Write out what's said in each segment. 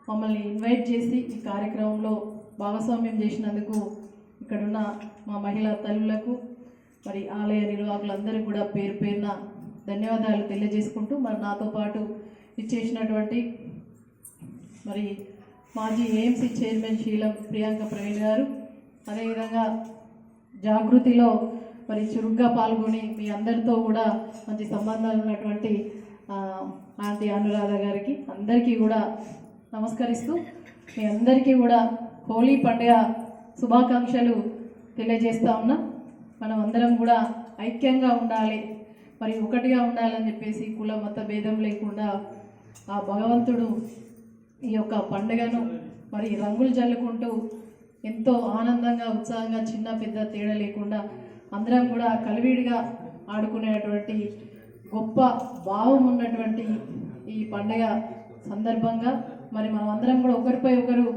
మమ్మల్ని ఇన్వైట్ చేసి ఈ కార్యక్రమంలో భాగస్వామ్యం చేసినందుకు ఇక్కడున్న మా మహిళా తల్లులకు మరి ఆలయ నిర్వాహకులందరికీ కూడా పేరు పేరున ధన్యవాదాలు తెలియజేసుకుంటూ మరి నాతో పాటు ఇచ్చేసినటువంటి మరి మాజీ ఏఎంసీ చైర్మన్ శీలం ప్రియాంక ప్రవీణ్ గారు, అదేవిధంగా జాగృతిలో మరి చురుగ్గా పాల్గొని మీ అందరితో కూడా మంచి సంబంధాలు ఉన్నటువంటి ఆంటీ అనురాధ గారికి అందరికీ కూడా నమస్కరిస్తూ మీ అందరికీ కూడా హోలీ పండుగ శుభాకాంక్షలు తెలియజేస్తా ఉన్నా. మనం అందరం కూడా ఐక్యంగా ఉండాలి, మరి ఒకటిగా ఉండాలని చెప్పేసి కుల మత భేదం లేకుండా ఆ భగవంతుడు ఈ యొక్క పండుగను మరి రంగులు జల్లుకుంటూ ఎంతో ఆనందంగా ఉత్సాహంగా చిన్న పెద్ద తేడా లేకుండా అందరం కూడా కలివిడిగా ఆడుకునేటువంటి గొప్ప భావం ఉన్నటువంటి ఈ పండుగ సందర్భంగా మరి మనం అందరం కూడా ఒకరిపై ఒకరు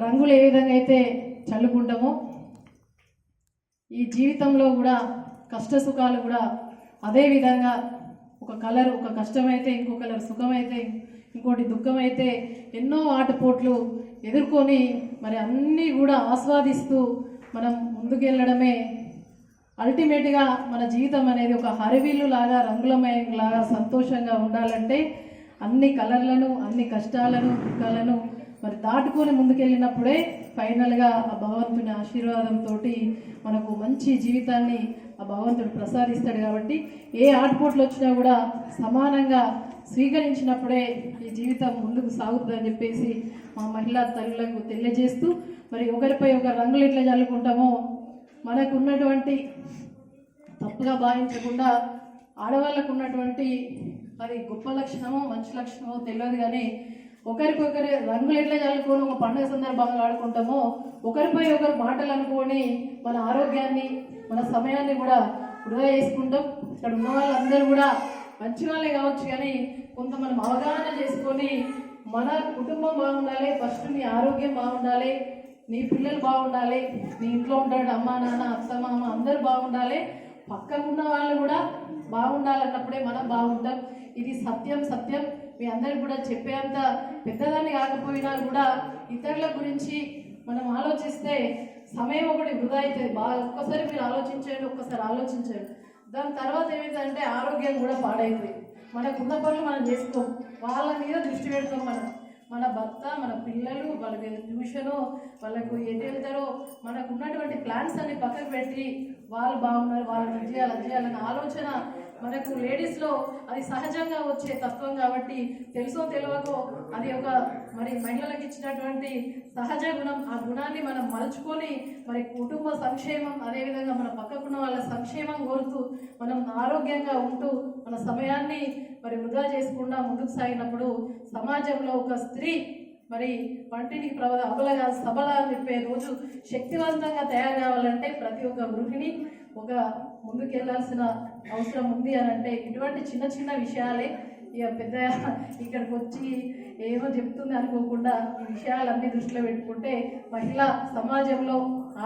రంగులు ఏ విధంగా అయితే చల్లుకుంటామో ఈ జీవితంలో కూడా కష్ట సుఖాలు కూడా అదే విధంగా ఒక కలర్ ఒక కష్టమైతే ఇంకో కలర్ సుఖమైతే ఇంకోటి దుఃఖమైతే ఎన్నో ఆటపోట్లు ఎదుర్కొని మరి అన్నీ కూడా ఆస్వాదిస్తూ మనం ముందుకెళ్ళడమే అల్టిమేట్గా మన జీవితం అనేది ఒక హరివిల్లు లాగా రంగులమయం లాగా సంతోషంగా ఉండాలంటే అన్ని కలర్లను అన్ని కష్టాలను దుఃఖాలను మరి దాటుకొని ముందుకెళ్ళినప్పుడే ఫైనల్గా ఆ భగవంతుని ఆశీర్వాదంతో మనకు మంచి జీవితాన్ని ఆ భగవంతుడు ప్రసాదిస్తాడు. కాబట్టి ఏ ఆటపోట్లు వచ్చినా కూడా సమానంగా స్వీకరించినప్పుడే ఈ జీవితం ముందుకు సాగుతుందని చెప్పేసి మా మహిళా తల్లులకు తెలియజేస్తూ మరి ఒకరిపై ఒక రంగులు ఎట్లా చల్లుకుంటామో మనకు ఉన్నటువంటి తప్పుగా భావించకుండా ఆడవాళ్ళకు ఉన్నటువంటి అది గొప్ప లక్షణమో మంచి లక్షణమో తెలియదు, కానీ ఒకరికొకరు రంగులు ఎట్లా చల్లుకొని ఒక పండుగ సందర్భంగా ఆడుకుంటామో ఒకరిపై ఒకరు మాటలు అనుకొని మన ఆరోగ్యాన్ని మన సమయాన్ని కూడా వృధా చేసుకుంటాం. ఇక్కడ ఉన్న వాళ్ళందరూ కూడా మంచి వాళ్ళే కావచ్చు, కానీ కొంత మనం అవగాహన చేసుకొని మన కుటుంబం బాగుండాలి, ఫస్ట్ నీ ఆరోగ్యం బాగుండాలి, నీ పిల్లలు బాగుండాలి, నీ ఇంట్లో ఉంటాడు అమ్మ నాన్న అత్త మామ అందరు బాగుండాలి, పక్కకున్న వాళ్ళు కూడా బాగుండాలన్నప్పుడే మనం బాగుంటాం. ఇది సత్యం. మీ అందరికి కూడా చెప్పేంత పెద్దదాన్ని కాకపోయినా కూడా ఇతరుల గురించి మనం ఆలోచిస్తే సమయం ఒకటి వృధా అవుతుంది. ఒక్కసారి మీరు ఆలోచించండి. దాని తర్వాత ఏమైందంటే ఆరోగ్యం కూడా పాడైతుంది. మనకున్న పనులు మనం చేసుకోం, వాళ్ళ మీద దృష్టి పెడతాం. మన భర్త మన పిల్లలు వాళ్ళకి ట్యూషను వాళ్ళకు ఎటు వెళ్తారో మనకు ఉన్నటువంటి ప్లాన్స్ అన్ని పక్కకు పెట్టి వాళ్ళు బాగున్నారు వాళ్ళని చేయాలన్న ఆలోచన మనకు లేడీస్లో అది సహజంగా వచ్చే తత్వం. కాబట్టి తెలుసో తెలియకో అది ఒక మరి మహిళలకు ఇచ్చినటువంటి సహజ గుణం. ఆ గుణాన్ని మనం మలుచుకొని మరి కుటుంబ సంక్షేమం అదేవిధంగా మన పక్కకున్న వాళ్ళ సంక్షేమం కోరుతూ మనం ఆరోగ్యంగా ఉంటూ మన సమయాన్ని మరి వృధా చేసుకుండా ముందుకు సాగినప్పుడు సమాజంలో ఒక స్త్రీ మరి వంటిని అబలగా సబల అని చెప్పే రోజు శక్తివంతంగా తయారు కావాలంటే ప్రతి ఒక్క గృహిణి ఒక ముందుకెళ్లాల్సిన అవసరం ఉంది అని అంటే ఇటువంటి చిన్న విషయాలే ఇక పెద్ద ఇక్కడికి వచ్చి ఏమో చెప్తుంది అనుకోకుండా ఈ విషయాలన్నీ దృష్టిలో పెట్టుకుంటే మహిళ సమాజంలో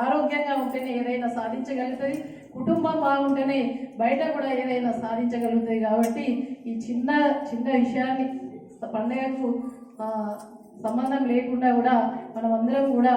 ఆరోగ్యంగా ఉంటేనే ఏదైనా సాధించగలుగుతుంది, కుటుంబం బాగుంటేనే బయట కూడా ఏదైనా సాధించగలుగుతుంది. కాబట్టి ఈ చిన్న విషయాన్ని పండుగకు సంబంధం లేకుండా కూడా మనం అందరం కూడా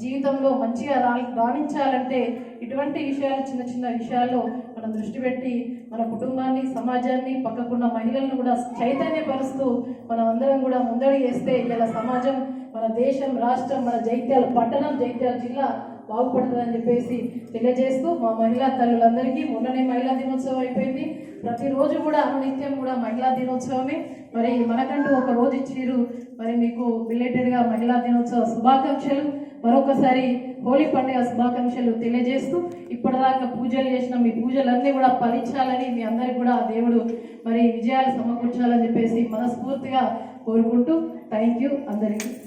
జీవితంలో మంచిగా రాణించాలంటే ఇటువంటి విషయాలు చిన్న విషయాల్లో మనం దృష్టి పెట్టి మన కుటుంబాన్ని సమాజాన్ని పక్కకున్న మహిళలను కూడా చైతన్యపరుస్తూ మనం అందరం కూడా ముందడుగు వేస్తే ఇలా సమాజం మన దేశం రాష్ట్రం మన జైత్యాల పట్టణం జైత్యాల జిల్లా బాగుపడుతుందని చెప్పేసి తెలియజేస్తూ మా మహిళా తల్లులందరికీ మొన్ననే మహిళా దినోత్సవం అయిపోయింది. ప్రతిరోజు కూడా అనునిత్యం కూడా మహిళా దినోత్సవమే. మరి మనకంటూ ఒక రోజు ఇచ్చిరు. మరి మీకు బిలేటెడ్గా మహిళా దినోత్సవ శుభాకాంక్షలు, మరొకసారి హోలీ పండుగ శుభాకాంక్షలు తెలియజేస్తూ ఇప్పటిదాకా పూజలు చేసిన మీ పూజలన్నీ కూడా ఫలించాలని మీ అందరికి కూడా దేవుడు మరి విజయాలు సమకూర్చాలని చెప్పేసి మనస్ఫూర్తిగా కోరుకుంటూ థ్యాంక్ యూ అందరికీ.